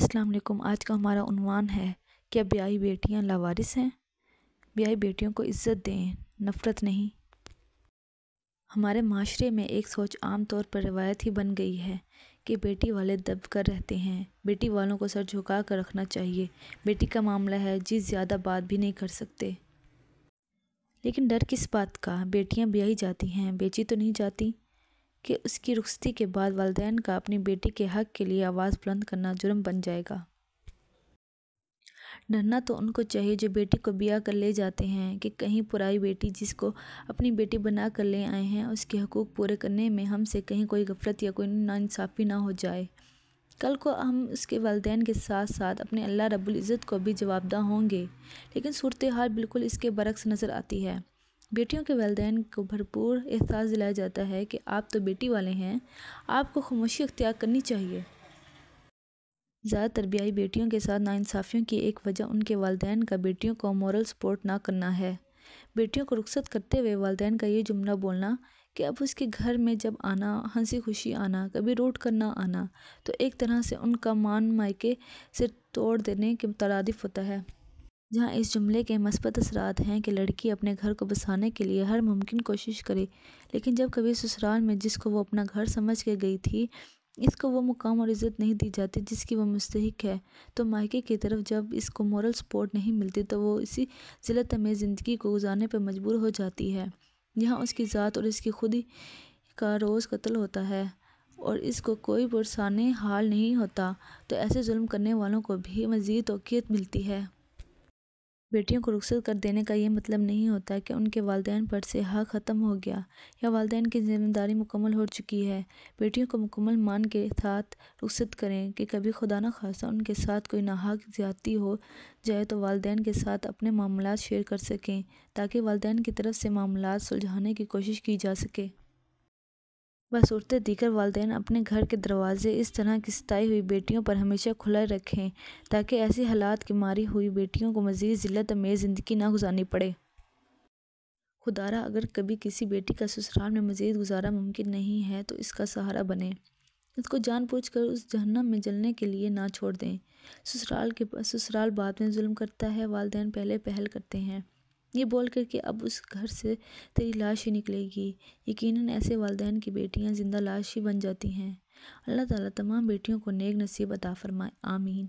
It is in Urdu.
السلام علیکم۔ آج کا ہمارا عنوان ہے، کیا بیائی بیٹیاں لاوارث ہیں؟ بیائی بیٹیوں کو عزت دیں، نفرت نہیں۔ ہمارے معاشرے میں ایک سوچ عام طور پر روایت ہی بن گئی ہے کہ بیٹی والے دب کر رہتے ہیں، بیٹی والوں کو سر جھکا کر رکھنا چاہیے، بیٹی کا معاملہ ہے جی زیادہ بات بھی نہیں کر سکتے۔ لیکن ڈر کس بات کا؟ بیٹیاں بیائی جاتی ہیں، بیچی تو نہیں جاتی کہ اس کی رخصتی کے بعد والدین کا اپنی بیٹی کے حق کے لیے آواز بلند کرنا جرم بن جائے گا۔ ڈرنا تو ان کو چاہیے جو بیٹی کو بیاہ کر لے جاتے ہیں کہ کہیں پرائی بیٹی جس کو اپنی بیٹی بنا کر لے آئے ہیں اس کے حقوق پورے کرنے میں ہم سے کہیں کوئی غفلت یا کوئی ناانصافی نہ ہو جائے۔ کل کو ہم اس کے والدین کے ساتھ ساتھ اپنے اللہ رب العزت کو بھی جوابدہ ہوں گے۔ لیکن صورتحال بالکل اس کے برعکس نظر آتی ہے۔ بیٹیوں کے والدین کو بھرپور احساس دلایا جاتا ہے کہ آپ تو بیٹی والے ہیں، آپ کو خاموشی اختیار کرنی چاہیے۔ زیادہ تر بیائی بیٹیوں کے ساتھ ناانصافیوں کی ایک وجہ ان کے والدین کا بیٹیوں کو مورل سپورٹ نہ کرنا ہے۔ بیٹیوں کو رخصت کرتے ہوئے والدین کا یہ جملہ بولنا کہ اب اس کے گھر میں جب آنا، ہنسی خوشی آنا، کبھی روٹ کر نہ آنا، تو ایک طرح سے ان کا مان مائیکے سے توڑ دینے کے مترادف ہوتا ہے۔ جہاں اس جملے کے مثبت اثرات ہیں کہ لڑکی اپنے گھر کو بسانے کے لیے ہر ممکن کوشش کرے، لیکن جب کبھی سسرال میں جس کو وہ اپنا گھر سمجھ کے گئی تھی اس کو وہ مقام اور عزت نہیں دی جاتی جس کی وہ مستحق ہے، تو مائیکے کی طرف جب اس کو مورل سپورٹ نہیں ملتی تو وہ اسی ذلت آمیز زندگی کو گزارنے پر مجبور ہو جاتی ہے، جہاں اس کی ذات اور اس کی خودی کا روز قتل ہوتا ہے اور اس کو کوئی پرسانِ حال نہیں ہوتا، تو ایسے ظلم کرنے والوں کو بھی مزید توقیت ملتی ہے۔ بیٹیوں کو رخصت کر دینے کا یہ مطلب نہیں ہوتا کہ ان کے والدین پر سے حق ختم ہو گیا یا والدین کی ذمہ داری مکمل ہو چکی ہے۔ بیٹیوں کو مکمل مان کے ساتھ رخصت کریں کہ کبھی خدا نخواستہ ان کے ساتھ کوئی ناحق زیادتی ہو جائے تو والدین کے ساتھ اپنے معاملات شیئر کر سکیں تاکہ والدین کی طرف سے معاملات سلجھانے کی کوشش کی جا سکے۔ بصورت دیگر والدین اپنے گھر کے دروازے اس طرح کی ستائی ہوئی بیٹیوں پر ہمیشہ کھلے رکھیں تاکہ ایسے حالات کی ماری ہوئی بیٹیوں کو مزید ذلت آمیز زندگی نہ گزارنی پڑے۔ خدارہ اگر کبھی کسی بیٹی کا سسرال میں مزید گزارا ممکن نہیں ہے تو اس کا سہارا بنیں، اس کو جان بوجھ کر اس جہنم میں جلنے کے لیے نہ چھوڑ دیں۔ سسرال بعد میں ظلم کرتا ہے، والدین پہلے پہل کرتے ہیں، یہ بول کر کہ اب اس گھر سے تیری لاش ہی نکلے گی۔ یقیناً ایسے والدین کی بیٹیاں زندہ لاش ہی بن جاتی ہیں۔ اللہ تعالیٰ تمام بیٹیوں کو نیک نصیب عطا فرمائے، آمین۔